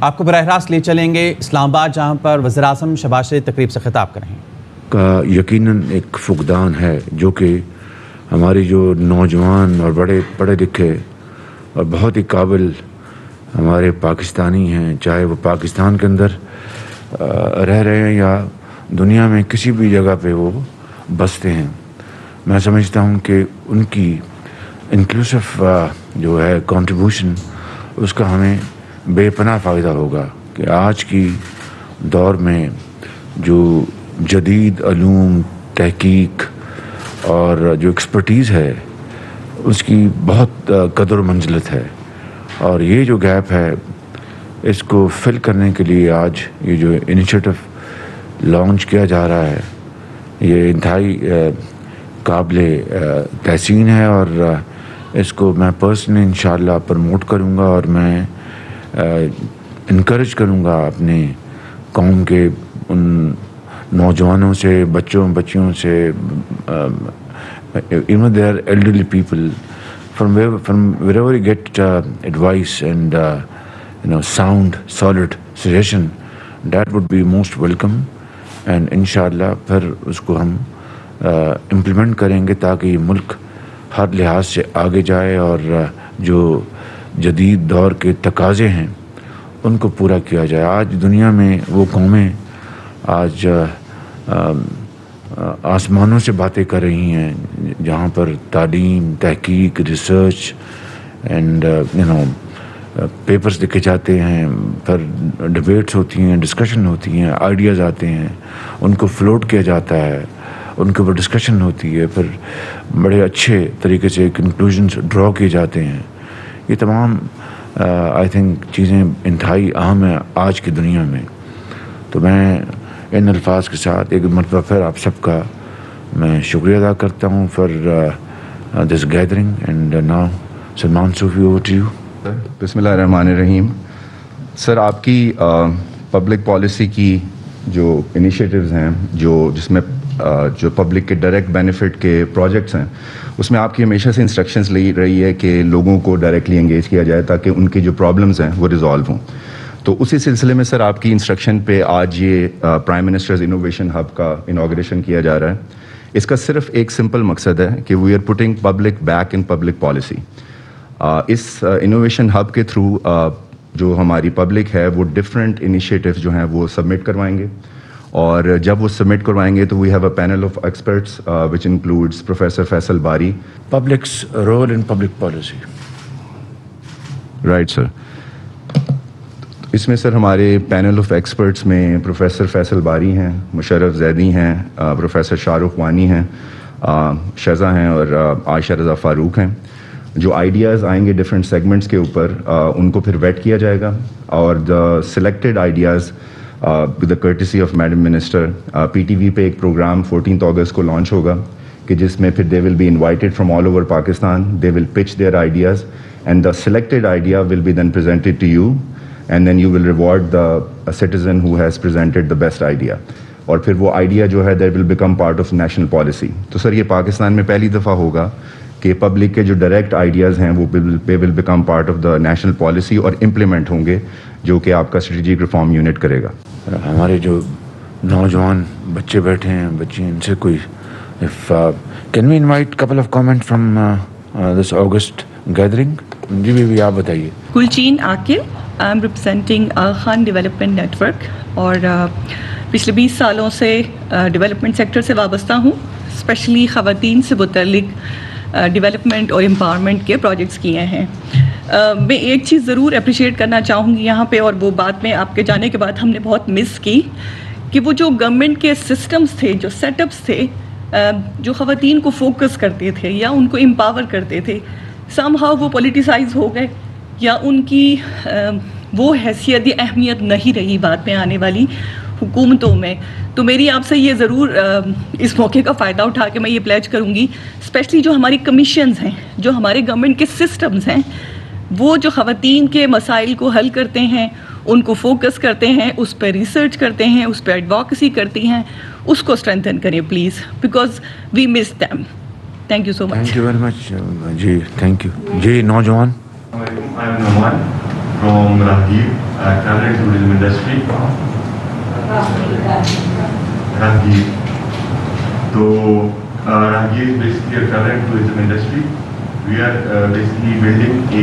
آپ کو براہ راست لے چلیں گے اسلام آباد، جہاں پر وزیر اعظم شہباز شریف تقریب سے خطاب کریں کا یقیناً ایک فقدان ہے، جو کہ ہماری جو نوجوان اور بڑے پڑھے لکھے اور بہت ہی قابل ہمارے پاکستانی ہیں، چاہے وہ پاکستان کے اندر رہ رہے ہیں یا دنیا میں کسی بھی جگہ پہ وہ بستے ہیں، میں سمجھتا ہوں کہ ان کی انکلوسو جو ہے کنٹریبیوشن، اس کا ہمیں بے پناہ فائدہ ہوگا کہ آج کی دور میں جو جدید علوم، تحقیق اور جو ایکسپرٹیز ہے، اس کی بہت قدر و منزلت ہے، اور یہ جو گیپ ہے اس کو فل کرنے کے لیے آج یہ جو انیشیٹو لانچ کیا جا رہا ہے، یہ انتہائی قابل تحسین ہے، اور اس کو میں پرسنلی انشاءاللہ پروموٹ کروں گا، اور میں انکریج کروں گا اپنے قوم کے ان نوجوانوں سے، بچیوں سے، even their elderly people, from wherever you get advice and sound, solid suggestion, that would be most welcome, and انشاءاللہ پھر اس کو ہم امپلیمنٹ کریں گے تاکہ یہ ملک ہر لحاظ سے آگے جائے اور جو جدید دور کے تقاضے ہیں ان کو پورا کیا جائے۔ آج دنیا میں وہ قومیں آج آسمانوں سے باتیں کر رہی ہیں، جہاں پر تعلیم، تحقیق، ریسرچ اینڈ پیپرز لکھے جاتے ہیں، پھر ڈبیٹس ہوتی ہیں، ڈسکشن ہوتی ہیں، آئیڈیاز آتے ہیں، ان کو فلوٹ کیا جاتا ہے، ان کے اوپر ڈسکشن ہوتی ہے، پھر بڑے اچھے طریقے سے کنکلوژنس ڈرا کیے جاتے ہیں۔ یہ تمام آئی تھنک چیزیں انتہائی اہم ہیں آج کی دنیا میں۔ تو میں ان الفاظ کے ساتھ ایک مرتبہ پھر آپ سب کا میں شکریہ ادا کرتا ہوں for this gathering, and now Salman Sufi, over to you. بسم اللہ الرحمن الرحیم۔ سر، آپ کی پبلک پالیسی کی جو انیشیٹیوز ہیں، جس میں جو پبلک کے ڈائریکٹ بینیفٹ کے پروجیکٹس ہیں، اس میں آپ کی ہمیشہ سے انسٹرکشنز لی رہی ہے کہ لوگوں کو ڈائریکٹلی انگیج کیا جائے تاکہ ان کی جو پرابلمز ہیں وہ ریزالو ہوں۔ تو اسی سلسلے میں سر، آپ کی انسٹرکشن پہ آج یہ پرائم منسٹرز انوویشن ہب کا انوگریشن کیا جا رہا ہے۔ اس کا صرف ایک سمپل مقصد ہے کہ we are putting public back in public policy. اس انوویشن ہب کے تھرو جو ہماری پبلک ہے وہ ڈفرینٹ انیشیٹیوز جو ہیں وہ سبمٹ کروائیں گے، اور جب وہ سبمٹ کروائیں گے تو we have a panel of experts which includes professor Faisal Bari. Public's role in public policy, right sir. اس میں سر ہمارے پینل آف ایکسپرٹس میں پروفیسر فیصل باری ہیں، مشرف زیدی ہیں، پروفیسر شاہ رخ وانی ہیں، شزا ہیں، اور عائشہ رضا فاروق ہیں۔ جو آئیڈیاز آئیں گے ڈفرینٹ سیگمنٹس کے اوپر، ان کو پھر ویٹ کیا جائے گا، اور the selected ideas with the courtesy of madam minister P T V پہ ایک پروگرام 14 اگست کو لانچ ہوگا کہ جس میں پھر they will be invited from all over Pakistan, they will pitch their ideas and the selected idea will be then presented to you, and then you will reward the citizen who has presented the best idea, اور پھر وہ idea جو ہے that will become part of national policy. تو sir یہ پاکستان میں پہلی دفعہ ہوگا کہ پبلک کے جو ڈائریکٹ آئیڈیاز ہیں وہ ول become part of the national policy اور امپلیمنٹ ہوں گے، جو کہ آپ کا اسٹریٹجک ریفارم یونٹ کرے گا۔ ہمارے جو نوجوان بچے بیٹھے ہیں، بچیاں، ان سے کوئی can we invite couple of comment from this august gathering? جی بیبی آپ بتائیے۔ Gulcheen Aqil, I am representing Khan development network, اور پچھلے 20 سالوں سے ڈیولپمنٹ سیکٹر سے وابستہ ہوں، اسپیشلی خواتین سے متعلق ڈیولپمنٹ اور امپاورمنٹ کے پروجیکٹس کیے ہیں۔ میں ایک چیز ضرور اپریشیٹ کرنا چاہوں گی یہاں پہ، اور وہ بات میں آپ کے جانے کے بعد ہم نے بہت مس کی، کہ وہ جو گورنمنٹ کے سسٹمز تھے، جو سیٹ اپس تھے، جو خواتین کو فوکس کرتے تھے یا ان کو امپاور کرتے تھے، سم ہاؤ وہ پولیٹیسائز ہو گئے، یا ان کی وہ حیثیت یا اہمیت نہیں رہی بعد میں آنے والی حکومتوں میں۔ تو میری آپ سے یہ ضرور اس موقع کا فائدہ اٹھا کے میں یہ پلیج کروں گی، اسپیشلی جو ہماری کمیشنز ہیں، جو ہمارے گورنمنٹ کے سسٹمز ہیں، وہ جو خواتین کے مسائل کو حل کرتے ہیں، ان کو فوکس کرتے ہیں، اس پہ ریسرچ کرتے ہیں، اس پہ ایڈوکیسی کرتی ہیں، اس کو اسٹرینتھن کریں please, because we miss them. Thank you so much. Thank you very much جی، تھینک یو جی۔ نوجوان from Rahgir, travel and tourism industry. Rahgir. So Rahgir is basically a travel and tourism industry. We are basically building a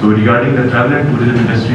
So regarding the travel and tourism industry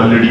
already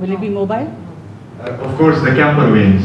Will it be mobile? Of course the camper vans.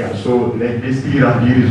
Yeah, so like basically Rahgir is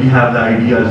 we have the ideas,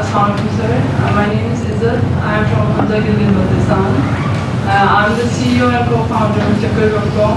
Assalamu alaikum sir. My name is Izzat. I am from Hamza Gilgit Baltistan. I am the CEO and co-founder of Chakkar.com.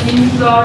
3000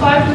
5 to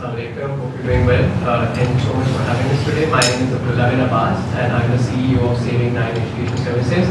Hope you're doing well. Thank you so much for having us today. My name is Abdullah bin Abbas and I'm the CEO of Saving 9 Education Services.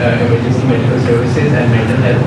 emergency medical services and mental health.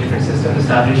different systems establish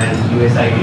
and USID.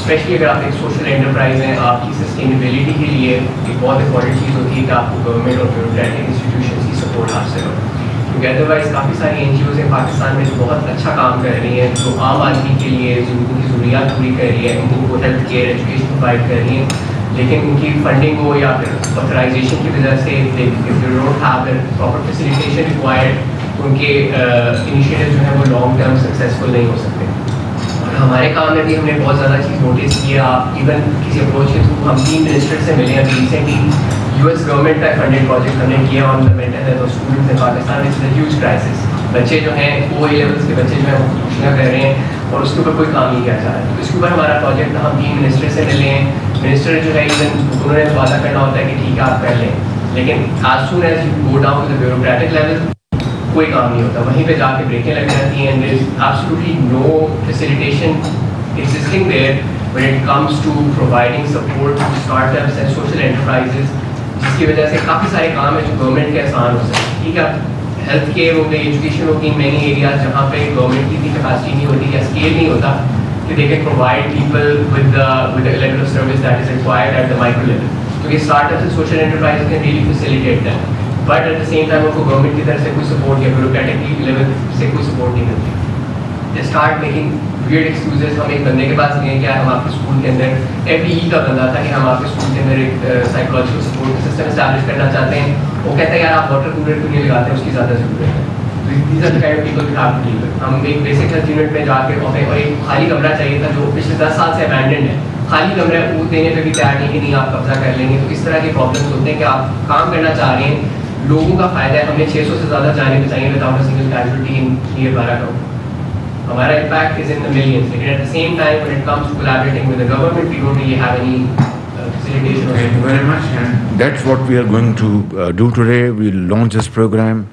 Specially اگر آپ ایک social enterprise ہیں, آپ کی sustainability کے لیے ایک بہت امپورٹنٹ چیز ہوتی ہے کہ آپ کو گورنمنٹ اور بیوروکریٹک انسٹیٹیوشنس کی سپورٹ حاصل ہو. کیونکہ ادروائز کافی ساری NGOs ہیں پاکستان میں جو بہت اچھا کام کر رہی ہیں, جو عام آدمی کے لیے ان کی ضروریات پوری کر رہی ہے, ان کو ہیلتھ کیئر ایجوکیشن پرووائڈ کر رہی ہیں, لیکن ان کی فنڈنگ ہو یا پھر آتھرائزیشن کی وجہ سے don't have the proper facilitation required, ان کے انیشیٹو جو ہیں وہ لانگ ٹرم سکسیزفل نہیں ہو سکتے. اور ہمارے کام میں بھی ہم نے بہت زیادہ چیز نوٹس کی ہے. آپ ایون کسی اپروچ کے تھرو ہم 3 منسٹر سے ملے ہیں. ریسنٹلی US گورنمنٹ کا فنڈیڈ پروجیکٹ ہم نے کیا on the mental health of students in Pakistan. It's a huge crisis. بچے جو ہیں OA لیولس کے بچے جو ہیں وہ خودکشیاں کر رہے ہیں اور اس کے اوپر کوئی کام نہیں کیا جا رہا ہے. تو اس کے اوپر ہمارا پروجیکٹ تھا. ہم 3 منسٹر سے ملے ہیں. منسٹر جو ہے ایون انہوں نے وعدہ کرنا ہوتا ہے کہ ٹھیک ہے آپ کر لیں, لیکن as soon as you go down to the bureaucratic level کوئی کام نہیں ہوتا. وہیں پہ جا کے بریکیں لگ جاتی ہیں. there is absolutely no facilitation existing there when it comes to providing support to startups and social enterprises, جس کی وجہ سے کافی سارے کام ہیں جو گورنمنٹ کے آسان ہو سکتے ہیں. ٹھیک ہے, ہیلتھ کیئر ہو گئی, ایجوکیشن ہو گئی, مینی ایریاز جہاں پہ گورنمنٹ کی اتنی کیپیسٹی نہیں ہوتی یا اسکیل نہیں ہوتا کہ they can provide people with the level of service that is required at the micro level. کیونکہ startups social enterprise can really facilitate that, but at the same time ان کو government کی طرف سے کوئی سپورٹ یا bureaucratic level سے کوئی سپورٹ نہیں ملتی. They start making weird excuses. ہم ایک بندے کے پاس گئے کہ ہم آپ کے اسکول کے اندر FDE کا بندہ تھا کہ ہم آپ کے اسکول کے اندر ایک سائیکولوجیکل سپورٹ سسٹم اسٹیبلش کرنا چاہتے ہیں. وہ کہتا ہے یار آپ واٹر کولر کیوں نہیں لگاتے, اس کی زیادہ ضرورت ہے. These are the kind of people we have to deal with. ہم ایک بیسک ہیلتھ یونٹ میں جا کے اور ایک خالی کمرہ چاہیے تھا جو پچھلے 10 سال سے ابینڈنڈ ہے. خالی کمرہ دینے پہ بھی تیار نہیں کہ نہیں آپ قبضہ کر لیں گے. تو اس طرح کے پرابلمس ہوتے ہیں کہ آپ کام کرنا چاہ رہے ہیں, لوگوں کا فائدہ ہے. ہم نے 600 سے زیادہ جانیں بچائیں without a single casualty in near Baragaon. ہمارا impact is in the millions, لیکن at the same time when it comes to collaborating with the government we don't really have any facilitation. Thank you very much. And that's what we are going to do today. We'll launch this program,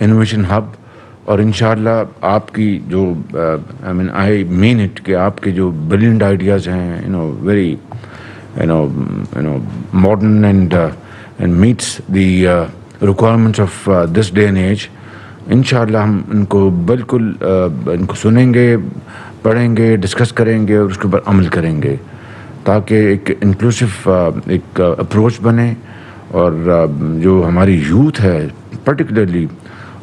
Innovation Hub. اور انشاءاللہ آپ کی جو آئی mean it کہ آپ کے جو brilliant ideas ہیں very modern and meets the requirements of this day and age. انشاءاللہ ہم ان کو بالکل ان کو سنیں گے, پڑھیں گے, ڈسکس کریں گے اور اس کے اوپر عمل کریں گے تاکہ ایک انکلوسو ایک اپروچ بنے. اور جو ہماری یوتھ ہے پرٹیکولرلی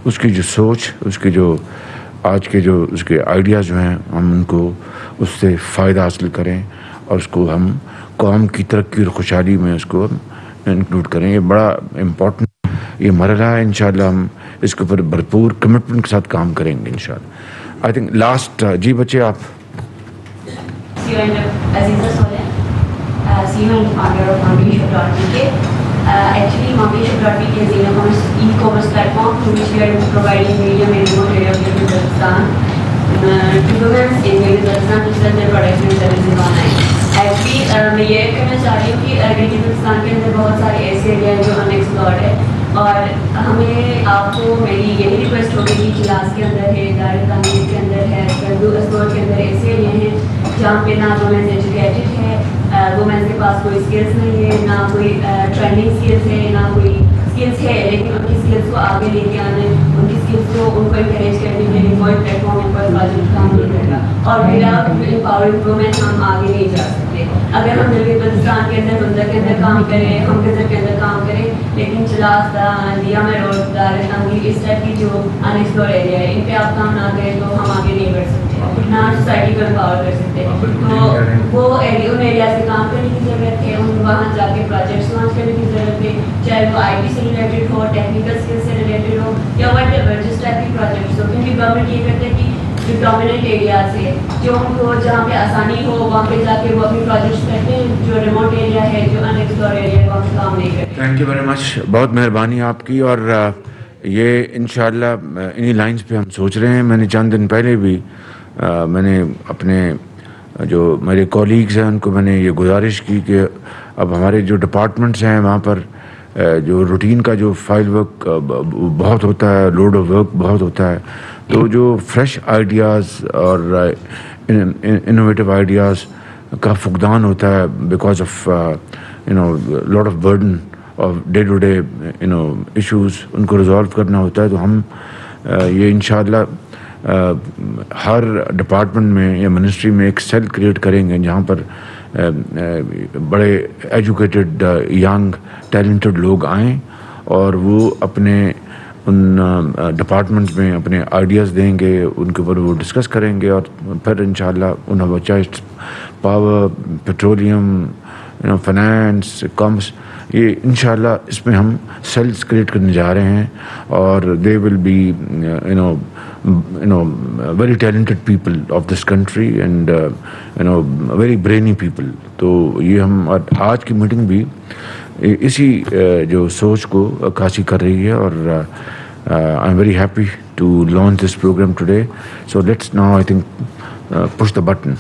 اس کی جو سوچ, اس کے جو آج کے جو اس کے آئیڈیاز جو ہیں ہم ان کو اس سے فائدہ حاصل کریں اور اس کو ہم قوم کی ترقی اور خوشحالی میں اس کو انکلوڈ کریں. یہ بڑا امپورٹنٹ یہ مرحلہ ہے. انشاءاللہ ہم اس کے اوپر بھرپور کمٹمنٹ کے ساتھ کام کریں گے انشاءاللہ. آئی تھنک لاسٹ جی بچے آپ Actually, Mambishab.pk is an e-commerce platform through which we are providing medium and remote areas in Kazakhstan to women in Kazakhstan to sell their products and services online. Actually, میں یہ کہنا چاہ رہی ہوں کہ کازاخستان کے اندر بہت سارے ایسے ایریا ہیں جو انیکسپلورڈ ہے, اور ہمیں آپ کو میری یہی ریکویسٹ ہوگی کہ کلاس کے اندر ہے, ادارے تعمیر کے اندر ہے, اسٹور کے اندر ایسے ایریا ہیں جہاں پہ نہ وومینس ایجوکیٹڈ ہے, وومینس کے پاس کوئی اسکلس نہیں ہے, نہ کوئی ٹریننگ اسکلس ہے, نہ کوئی اسکلس ہے, لیکن ان کی اسکلس کو آگے لے کے آنے, ان کی اسکلس کو ان کو انکریج کرنے کے لیے کوئی پلیٹ فارم ان پر واجب کام نہیں کرتا. اور وداؤٹ امپاورڈ وومین ہم آگے نہیں جا سکتے. اگر ہم بلوچستان کے اندر بندر کے اندر کام کریں, ہم گزر کے اندر کام کریں, لیکن چلاس دیا میں روڈ دار تنگی اس ٹائپ کی جو انیکسپلور ایریا ہے ان پہ آپ کام نہ کریں تو ہم آگے نہیں بڑھ سکتے, نہ سوسائٹی کو امپاور کر سکتے. تو وہ ان ایریا سے کام کرنے کی ضرورت ہے, ان وہاں جا کے پروجیکٹس لانچ کرنے کی ضرورت ہے, چاہے وہ آئی ٹی سے ریلیٹڈ ہو, ٹیکنیکل اسکل سے ریلیٹڈ ہو, یا وٹ ایور جس ٹائپ کی پروجیکٹس ہو. کیونکہ گورنمنٹ یہ کرتے ہیں کہ جو ڈومیننٹ ایریاز ہے جو ان کو جہاں پہ آسانی ہو وہاں پہ جا کے وہ اپنی پروجیکٹس کرتے ہیں, جو ریموٹ ایریا ہے, جو انیکسپلور ایریا ہے, وہاں پہ کام نہیں کرتے. تھینک یو ویری مچ, بہت مہربانی آپ کی. اور یہ انشاءاللہ انہی لائنز پہ ہم سوچ رہے ہیں. میں نے چند دن پہلے بھی میں نے اپنے جو میرے کولیگز ہیں ان کو میں نے یہ گزارش کی کہ اب ہمارے جو ڈپارٹمنٹس ہیں وہاں پر جو روٹین کا جو فائل ورک بہت ہوتا ہے, لوڈ آف ورک بہت ہوتا ہے, تو جو فریش آئیڈیاز اور انوویٹو آئیڈیاز کا فقدان ہوتا ہے because of lot of burden of day to day issues, ان کو ریزالو کرنا ہوتا ہے. تو ہم یہ انشاءاللہ ہر ڈپارٹمنٹ میں یا منسٹری میں ایک سیل کریٹ کریں گے جہاں پر بڑے ایجوکیٹڈ ینگ ٹیلنٹڈ لوگ آئیں اور وہ اپنے ان ڈپارٹمنٹس میں اپنے آئیڈیاز دیں گے، ان کے اوپر وہ ڈسکس کریں گے، اور پھر انشاءاللہ انہیں چاہے پاور، پیٹرولیم، فائنانس، کامرس، یہ انشاءاللہ اس میں ہم سیلز کریٹ کرنے جا رہے ہیں، اور they will be very talented people of this country and very brainy people. تو یہ ہم آج کی میٹنگ بھی اسی جو سوچ کو عکاسی کر رہی ہے، اور I am very happy to launch this programme today. So let's now I think push the button.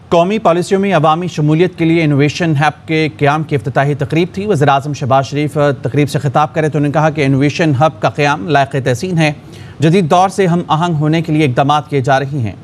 قومی پالیسیوں میں عوامی شمولیت کے لیے انوویشن ہب کے قیام کی افتتاحی تقریب تھی. وزیراعظم شہباز شریف تقریب سے خطاب کرے تو انہوں نے کہا کہ انوویشن ہب کا قیام لائق تحسین ہے. جدید دور سے ہم آہنگ ہونے کے لیے اقدامات کیے جا رہی ہیں.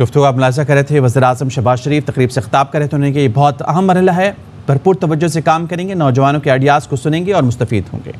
گفتگو آپ ملاحظہ کر رہے تھے. وزیراعظم شہباز شریف تقریب سے خطاب کرے تو انہوں نے کہ یہ بہت اہم مرحلہ ہے، بھرپور توجہ سے کام کریں گے، نوجوانوں کے آئیڈیاز کو سنیں گے اور مستفید ہوں گے.